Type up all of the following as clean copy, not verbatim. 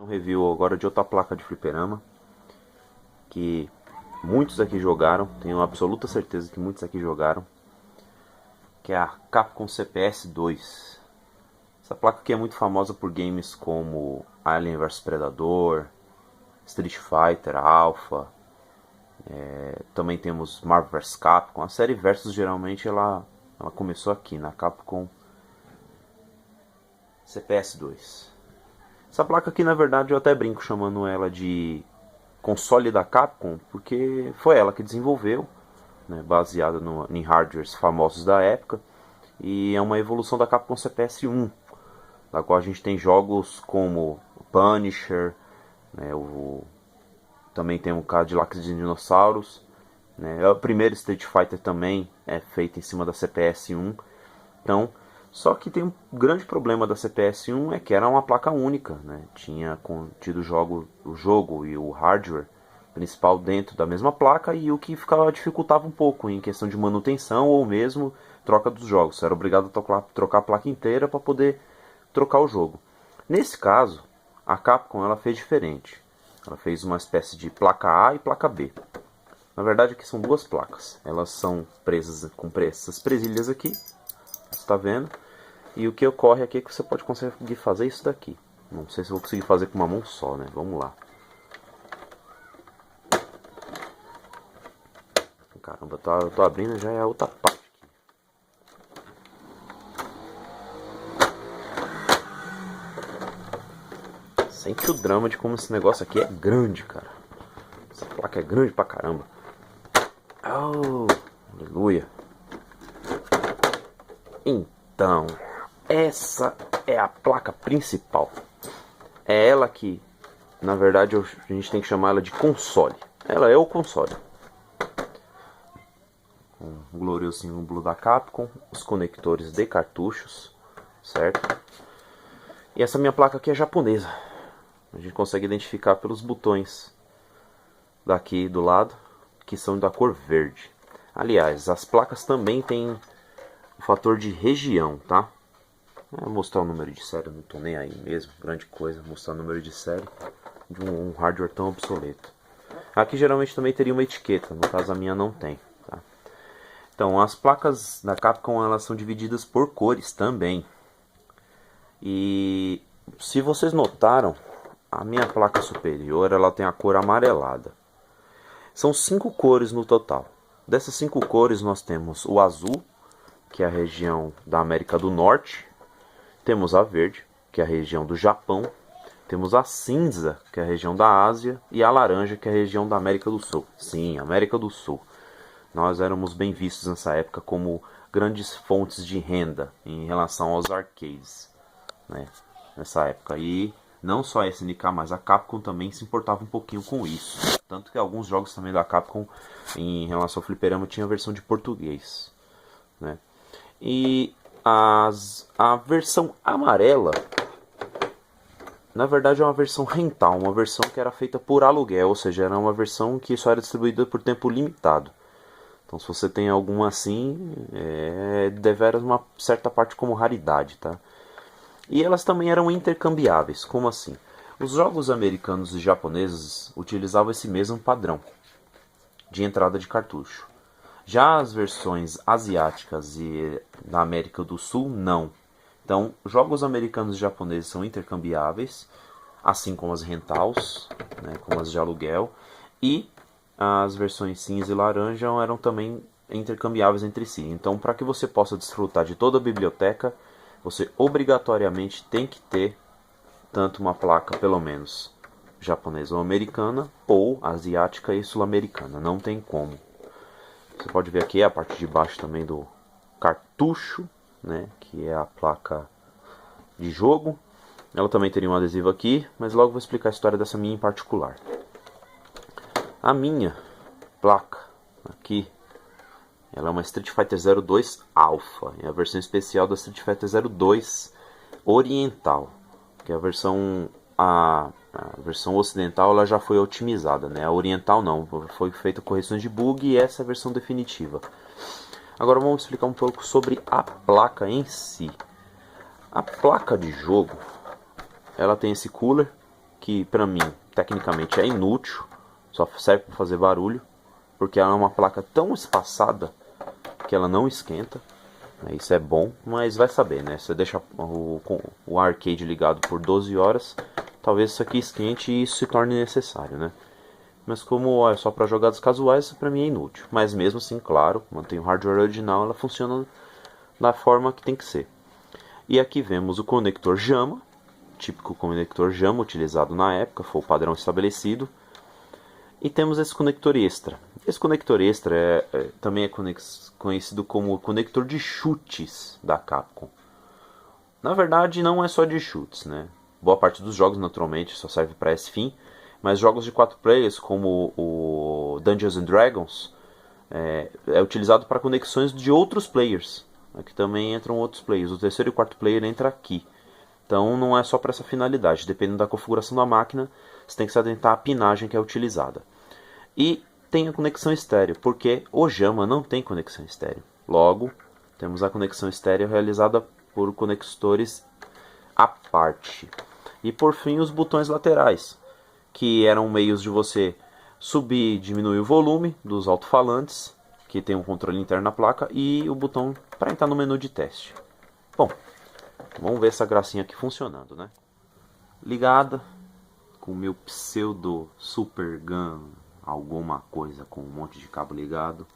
Um review agora de outra placa de fliperama que muitos aqui jogaram, tenho absoluta certeza que muitos aqui jogaram, que é a Capcom CPS 2. Essa placa aqui é muito famosa por games como Alien vs Predador, Street Fighter, Alpha, também temos Marvel vs Capcom. A série Versus geralmente ela começou aqui na Capcom CPS 2. Essa placa aqui, na verdade, eu até brinco chamando ela de console da Capcom, porque foi ela que desenvolveu, né, baseada em hardwares famosos da época, e é uma evolução da Capcom CPS 1, da qual a gente tem jogos como Punisher, né, também tem o Cadillacs de Dinossauros, né, o primeiro Street Fighter também é feito em cima da CPS 1, então... Só que tem um grande problema da CPS-1 é que era uma placa única, né? Tinha contido o jogo e o hardware principal dentro da mesma placa, e o que dificultava um pouco em questão de manutenção ou mesmo troca dos jogos. Você era obrigado a trocar a placa inteira para poder trocar o jogo. Nesse caso, a Capcom ela fez diferente. Ela fez uma espécie de placa A e placa B. Na verdade aqui são duas placas. Elas são presas com essas presilhas aqui. Você está vendo? E o que ocorre aqui é que você pode conseguir fazer isso daqui. Não sei se eu vou conseguir fazer com uma mão só, né? Vamos lá. Caramba, eu tô abrindo já é a outra parte aqui. Sente o drama de como esse negócio aqui é grande, cara. Essa placa é grande pra caramba. Oh, aleluia. Então... essa é a placa principal. É ela que, na verdade, a gente tem que chamar ela de console. Ela é o console. Um glorioso símbolo da Capcom, os conectores de cartuchos, certo? E essa minha placa aqui é japonesa. A gente consegue identificar pelos botões daqui do lado, que são da cor verde. Aliás, as placas também têm o fator de região, tá? Mostrar o número de série, não tô nem aí mesmo, grande coisa, mostrar o número de série de um hardware tão obsoleto. Aqui geralmente também teria uma etiqueta, no caso a minha não tem. Tá? Então as placas da Capcom elas são divididas por cores também. E se vocês notaram, a minha placa superior ela tem a cor amarelada. São 5 cores no total. Dessas 5 cores nós temos o azul, que é a região da América do Norte. Temos a verde, que é a região do Japão. Temos a cinza, que é a região da Ásia. E a laranja, que é a região da América do Sul. Sim, América do Sul. Nós éramos bem vistos nessa época como grandes fontes de renda em relação aos arcades, né? Nessa época. E não só a SNK, mas a Capcom também se importava um pouquinho com isso. Tanto que alguns jogos também da Capcom em relação ao fliperama tinha a versão de português, né? E a versão amarela, na verdade é uma versão rental, uma versão que era feita por aluguel, ou seja, era uma versão que só era distribuída por tempo limitado. Então se você tem alguma assim, deveras uma certa parte como raridade, tá? E elas também eram intercambiáveis, como assim? Os jogos americanos e japoneses utilizavam esse mesmo padrão de entrada de cartucho. Já as versões asiáticas e da América do Sul, não. Então, jogos americanos e japoneses são intercambiáveis, assim como as rentals, né, como as de aluguel. E as versões cinza e laranja eram também intercambiáveis entre si. Então, para que você possa desfrutar de toda a biblioteca, você obrigatoriamente tem que ter tanto uma placa, pelo menos, japonesa ou americana, ou asiática e sul-americana. Não tem como. Você pode ver aqui a parte de baixo também do cartucho, né, que é a placa de jogo. Ela também teria um adesivo aqui, mas logo vou explicar a história dessa minha em particular. A minha placa aqui, ela é uma Street Fighter 02 Alpha, é a versão especial da Street Fighter 02 Oriental, que é a versão ocidental ela já foi otimizada, né? A oriental não, foi feita correções de bug e essa é a versão definitiva. Agora vamos explicar um pouco sobre a placa em si. A placa de jogo, ela tem esse cooler, que pra mim, tecnicamente, é inútil, só serve para fazer barulho, porque ela é uma placa tão espaçada que ela não esquenta. Isso é bom, mas vai saber, né? Você deixa o arcade ligado por 12 horas, talvez isso aqui esquente e isso se torne necessário, né? Mas como é só para jogadas casuais, isso para mim é inútil. Mas mesmo assim, claro, mantém o hardware original, ela funciona da forma que tem que ser. E aqui vemos o conector JAMA, típico conector JAMA utilizado na época, foi o padrão estabelecido. E temos esse conector extra. Esse conector extra também é conhecido como conector de chutes da Capcom. Na verdade, não é só de chutes, né? Boa parte dos jogos, naturalmente, só serve para esse fim. Mas jogos de 4 players, como o Dungeons and Dragons, é utilizado para conexões de outros players. Aqui também entram outros players. O terceiro e o quarto player entra aqui. Então não é só para essa finalidade. Dependendo da configuração da máquina, você tem que se atentar à pinagem que é utilizada. E tem a conexão estéreo, porque o JAMA não tem conexão estéreo. Logo, temos a conexão estéreo realizada por conectores à parte. E por fim, os botões laterais, que eram meios de você subir e diminuir o volume dos alto-falantes, que tem um controle interno na placa, e o botão para entrar no menu de teste. Bom, vamos ver essa gracinha aqui funcionando, né? Ligada com o meu pseudo Super Gun, alguma coisa com um monte de cabo ligado.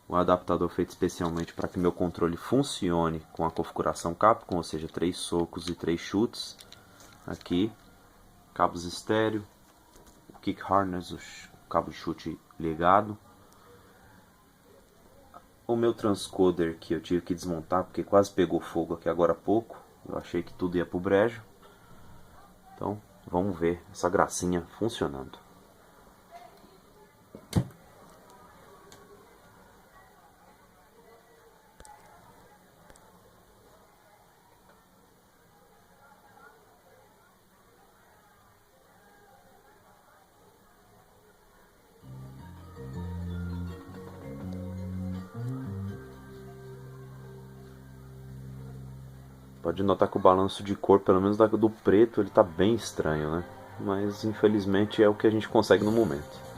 Um adaptador feito especialmente para que meu controle funcione com a configuração Capcom, ou seja, 3 socos e 3 chutes. Aqui, cabos estéreo, o kick harness, o cabo de chute ligado. O meu transcoder que eu tive que desmontar porque quase pegou fogo aqui agora há pouco. Eu achei que tudo ia pro brejo. Então, vamos ver essa gracinha funcionando. Pode notar que o balanço de cor, pelo menos do preto, ele tá bem estranho, né? Mas infelizmente é o que a gente consegue no momento.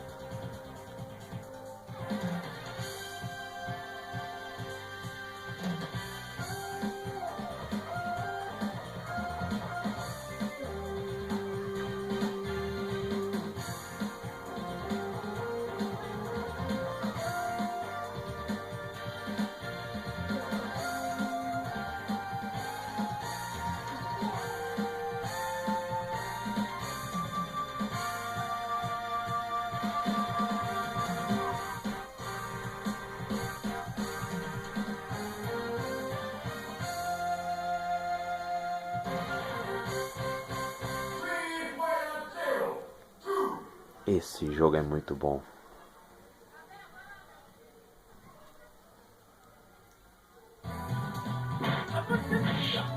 Esse jogo é muito bom.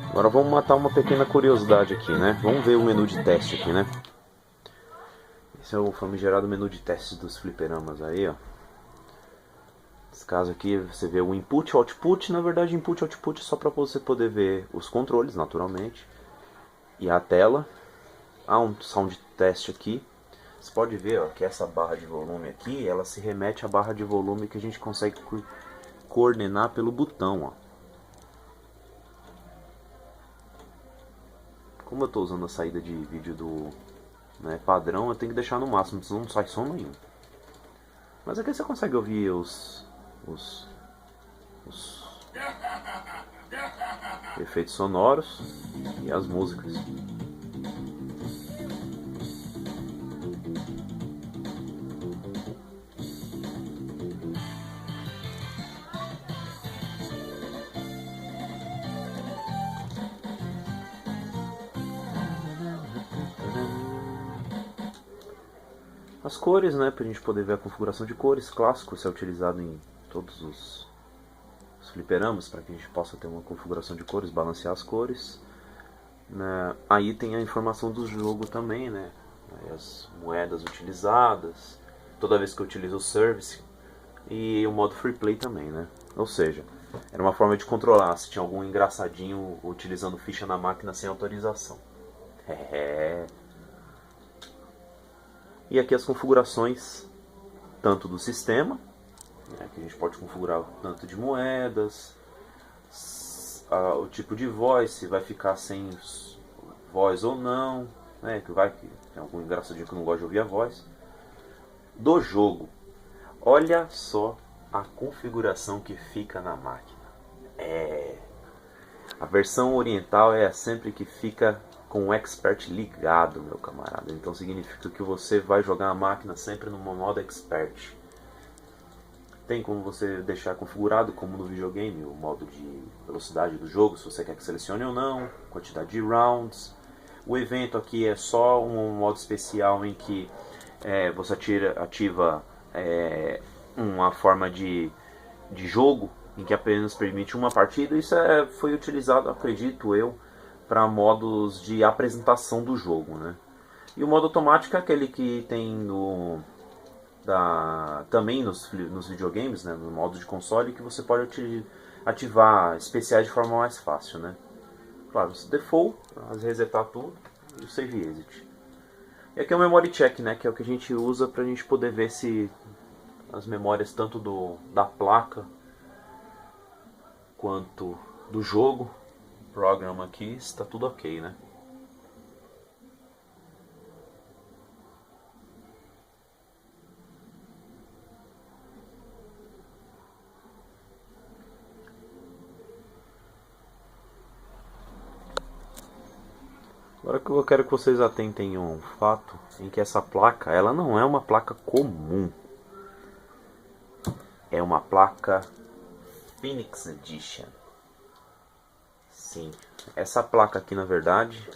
Agora vamos matar uma pequena curiosidade aqui, né? Vamos ver o menu de teste aqui, né? Esse é o famigerado menu de testes dos fliperamas aí, ó. Nesse caso aqui você vê o input e output. Na verdade, input e output é só para você poder ver os controles, naturalmente. E a tela. Há um sound test aqui. Você pode ver, ó, que essa barra de volume aqui, ela se remete à barra de volume que a gente consegue coordenar pelo botão, ó. Como eu estou usando a saída de vídeo do padrão, eu tenho que deixar no máximo, senão não sai som nenhum. Mas aqui você consegue ouvir os efeitos sonoros e as músicas. As cores, né, para a gente poder ver a configuração de cores, clássico, isso é utilizado em todos os fliperamas, para que a gente possa ter uma configuração de cores, balancear as cores. Aí tem a informação do jogo também, né, as moedas utilizadas, toda vez que eu utilizo o service, e o modo free play também, né, ou seja, era uma forma de controlar se tinha algum engraçadinho utilizando ficha na máquina sem autorização. E aqui as configurações tanto do sistema, né, que a gente pode configurar tanto de moedas, o tipo de voz, se vai ficar sem voz ou não, né, que tem algum engraçadinho que não gosta de ouvir a voz. Do jogo, olha só a configuração que fica na máquina. A versão oriental é sempre que fica com o Expert ligado, meu camarada. Então significa que você vai jogar a máquina sempre no modo Expert. Tem como você deixar configurado, como no videogame, o modo de velocidade do jogo, se você quer que selecione ou não, quantidade de rounds. O evento aqui é só um modo especial em que você ativa uma forma de jogo em que apenas permite uma partida. Isso foi utilizado, acredito eu, para modos de apresentação do jogo, né? E o modo automático é aquele que tem também nos videogames, né, no modo de console, que você pode ativar especiais de forma mais fácil, né? Claro, default, resetar tudo e o save exit. E aqui é o memory check, né, que é o que a gente usa para a gente poder ver se as memórias tanto da placa quanto do jogo, programa aqui, está tudo ok, né? Agora que eu quero que vocês atentem a um fato em que essa placa, ela não é uma placa comum. É uma placa Phoenix Edition. Sim, essa placa aqui na verdade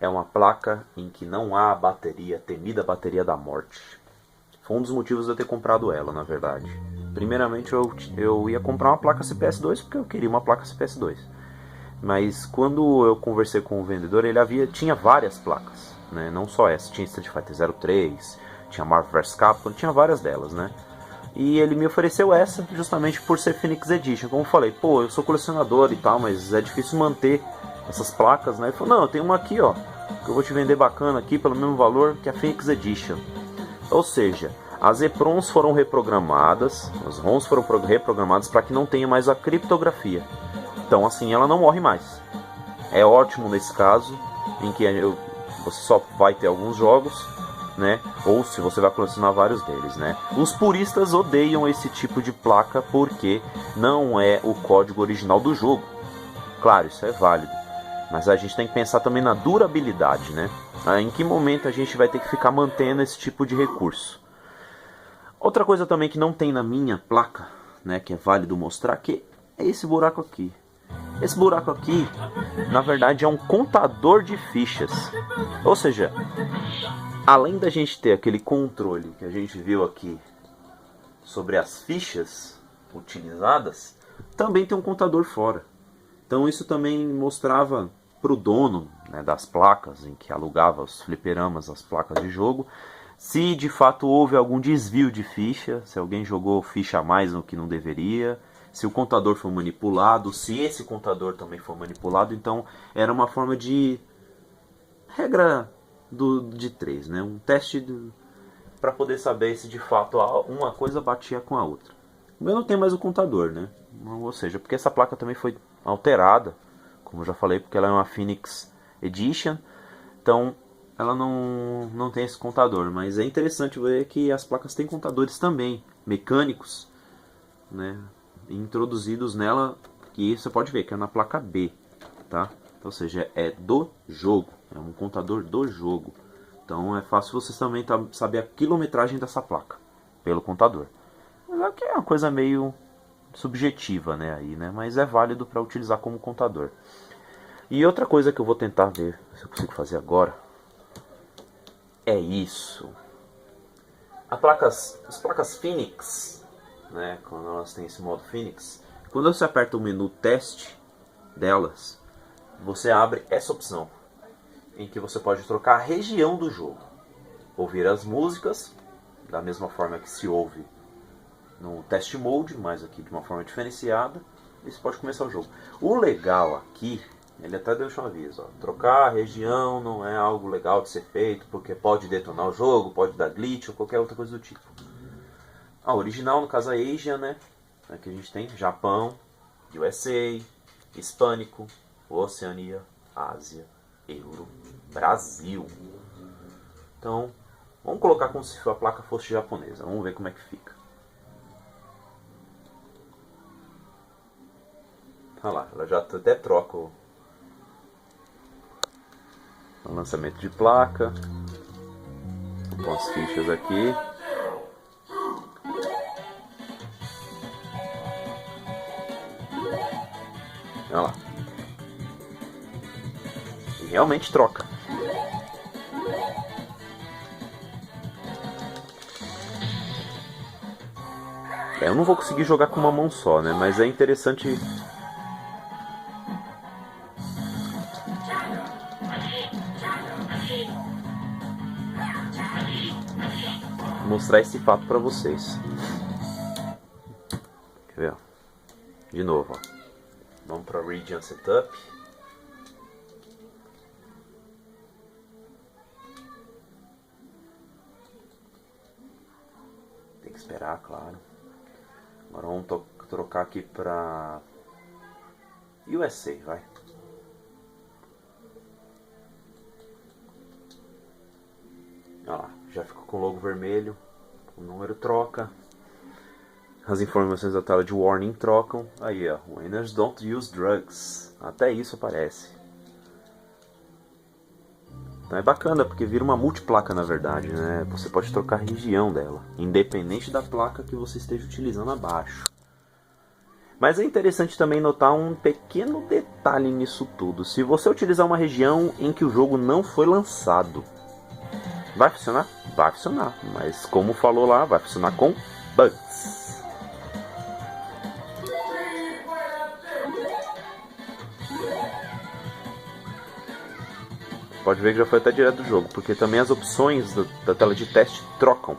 é uma placa em que não há a bateria, a temida bateria da morte. Foi um dos motivos de eu ter comprado ela, na verdade. Primeiramente eu ia comprar uma placa CPS2 porque eu queria uma placa CPS2. Mas quando eu conversei com o vendedor, ele tinha várias placas, né? Não só essa, tinha Street Fighter 03, tinha Marvel vs Capcom, tinha várias delas, né? E ele me ofereceu essa justamente por ser Phoenix Edition. Como eu falei, pô, eu sou colecionador e tal, mas é difícil manter essas placas, né? Ele falou, não, eu tenho uma aqui, ó, que eu vou te vender bacana aqui pelo mesmo valor que a Phoenix Edition. Ou seja, as EPROMs foram reprogramadas, as ROMs foram reprogramadas para que não tenha mais a criptografia. Então assim ela não morre mais. É ótimo nesse caso, em que você só vai ter alguns jogos, né? Ou se você vai colecionar vários deles, né? Os puristas odeiam esse tipo de placa porque não é o código original do jogo. Claro, isso é válido, mas a gente tem que pensar também na durabilidade, né? Em que momento a gente vai ter que ficar mantendo esse tipo de recurso. Outra coisa também que não tem na minha placa, né, que é válido mostrar, que é esse buraco aqui. Esse buraco aqui, na verdade, é um contador de fichas. Ou seja, além da gente ter aquele controle que a gente viu aqui sobre as fichas utilizadas, também tem um contador fora. Então isso também mostrava para o dono, né, das placas, em que alugava os fliperamas, as placas de jogo, se de fato houve algum desvio de ficha, se alguém jogou ficha a mais no que não deveria, se o contador foi manipulado, se esse contador também foi manipulado. Então era uma forma de regra de 3, né? Um teste para poder saber se de fato uma coisa batia com a outra. O meu não tem mais o contador, né? Ou seja, porque essa placa também foi alterada, como eu já falei, porque ela é uma Phoenix Edition, então ela não tem esse contador. Mas é interessante ver que as placas têm contadores também, mecânicos, né, introduzidos nela, que você pode ver que é na placa B, tá? Ou seja, é do jogo, é um contador do jogo. Então é fácil vocês também saber a quilometragem dessa placa pelo contador. Mas aqui é uma coisa meio subjetiva, né, aí, né? Mas é válido para utilizar como contador. E outra coisa que eu vou tentar ver se eu consigo fazer agora é isso. As placas Phoenix, né, quando elas têm esse modo Phoenix, quando você aperta o menu teste delas, você abre essa opção, em que você pode trocar a região do jogo, ouvir as músicas da mesma forma que se ouve no test mode, mas aqui de uma forma diferenciada, e você pode começar o jogo. O legal aqui Ele até deixa um aviso, ó. Trocar a região não é algo legal de ser feito, porque pode detonar o jogo, pode dar glitch ou qualquer outra coisa do tipo. A original, no caso a Asia, né? Aqui a gente tem Japão, USA, Hispânico, Oceania, Ásia, Euro, Brasil. Então, vamos colocar como se a placa fosse japonesa. Vamos ver como é que fica. Olha lá, ela já até troca o lançamento de placa. Com as fichas aqui. Olha lá. E realmente troca. Eu não vou conseguir jogar com uma mão só, né? Mas é interessante mostrar esse fato pra vocês. Quer ver? De novo, ó. Vamos para Region Setup. Tem que esperar, claro. Agora vamos trocar aqui para USA, vai. Olha lá, já ficou com o logo vermelho. O número troca. As informações da tela de warning trocam. Aí, ó, winners don't use drugs. Até isso aparece. Então é bacana, porque vira uma multiplaca na verdade, né? Você pode trocar a região dela, independente da placa que você esteja utilizando abaixo. Mas é interessante também notar um pequeno detalhe nisso tudo. Se você utilizar uma região em que o jogo não foi lançado, vai funcionar? Vai funcionar. Mas como falou lá, vai funcionar com bugs. Pode ver que já foi até direto do jogo, porque também as opções da tela de teste trocam.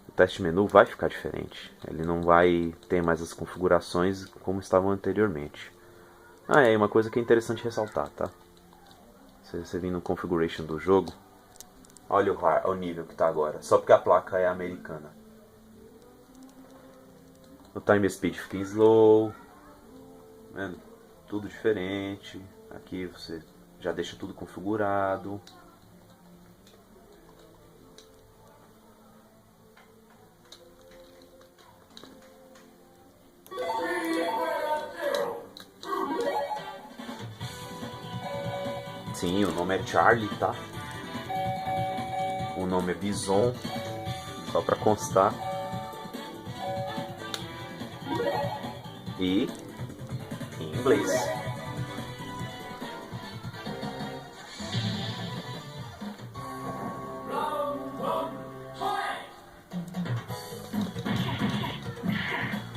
O teste menu vai ficar diferente. Ele não vai ter mais as configurações como estavam anteriormente. Ah, é uma coisa que é interessante ressaltar, tá? Se você vir no configuration do jogo, olha o nível que está agora, só porque a placa é americana. O time speed fica em slow. Vendo? Tudo diferente. Aqui você já deixa tudo configurado. Sim, o nome é Charlie, tá? O nome é Bison, só pra constar. E em inglês.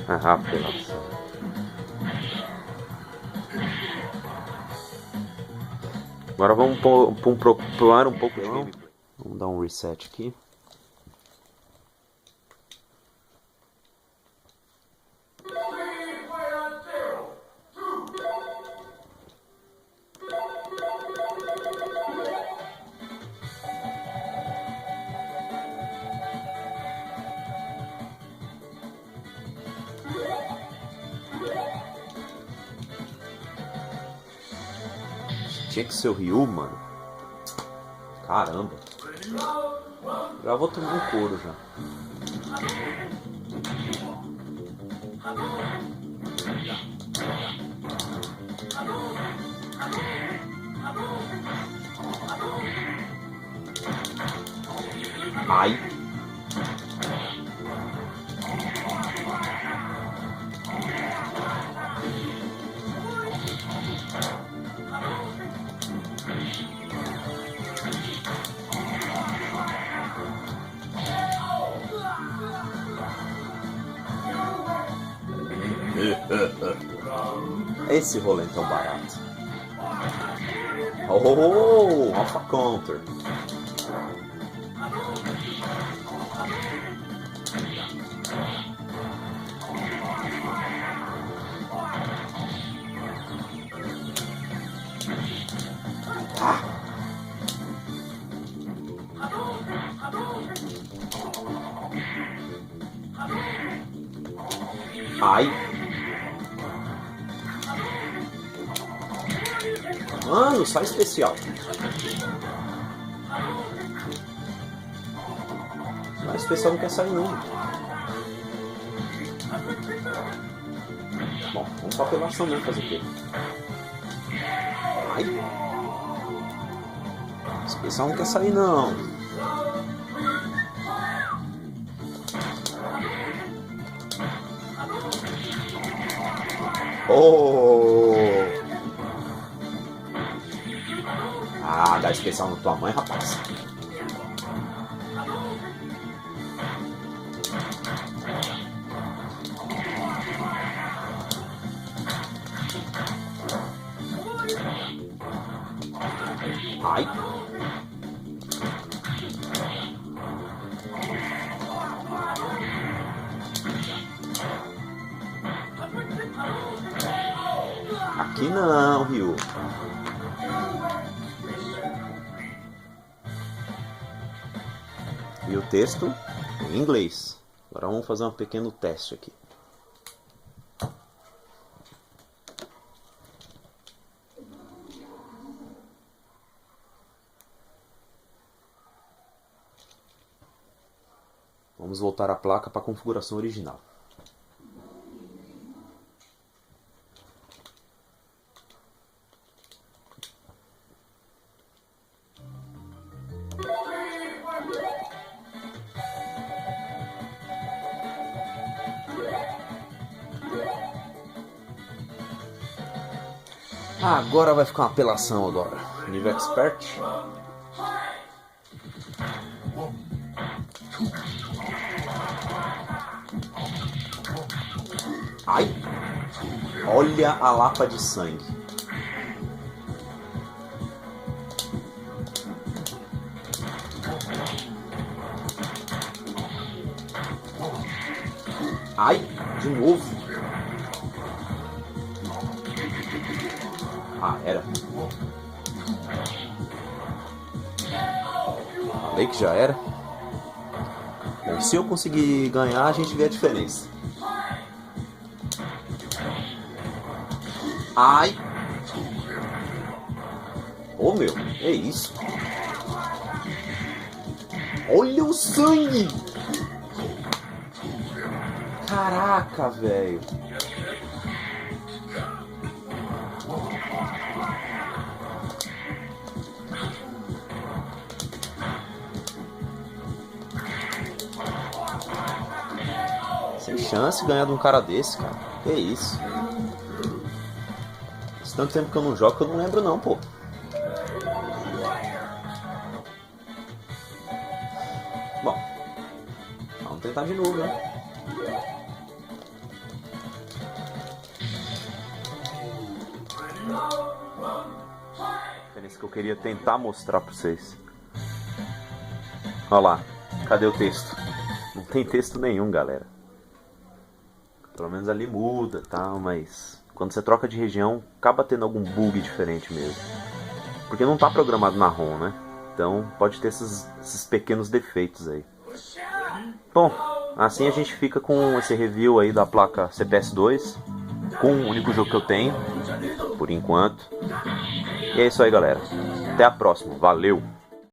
Ah, pela. Agora vamos pular um pouco de gameplay. Vamos dar um reset aqui. Tinha que ser o Ryu, mano. Caramba. Já vou tomar um couro já. Ai. Esse rolê tão barato. Oh, Alpha Counter. Ai. Mano, sai especial. Sai especial não quer sair não. Bom, vamos só pela ação mesmo fazer o quê? Ai. Especial não quer sair não. Oh! Ah, dá especial na tua mãe, rapaz. Ai. Aqui não, Ryu. E o texto em inglês. Agora vamos fazer um pequeno teste aqui. Vamos voltar a placa para a configuração original. Agora vai ficar uma apelação agora. Nível Expert. Ai! Olha a lapa de sangue. Ai! De novo. Ah, era. Falei que já era. Bom, se eu conseguir ganhar, a gente vê a diferença. Ai! Ô meu, é isso? Olha o sangue! Caraca, velho! Sem chance de ganhar de um cara desse, cara. Que isso? Faz tanto tempo que eu não jogo que eu não lembro não, pô. Bom, vamos tentar de novo, né? A diferença que eu queria tentar mostrar pra vocês. Olha lá, cadê o texto? Não tem texto nenhum, galera. Pelo menos ali muda, tá? Mas quando você troca de região, acaba tendo algum bug diferente mesmo. Porque não tá programado na ROM, né? Então pode ter esses pequenos defeitos aí. Bom, assim a gente fica com esse review aí da placa CPS2. Com o único jogo que eu tenho, por enquanto. E é isso aí, galera. Até a próxima. Valeu!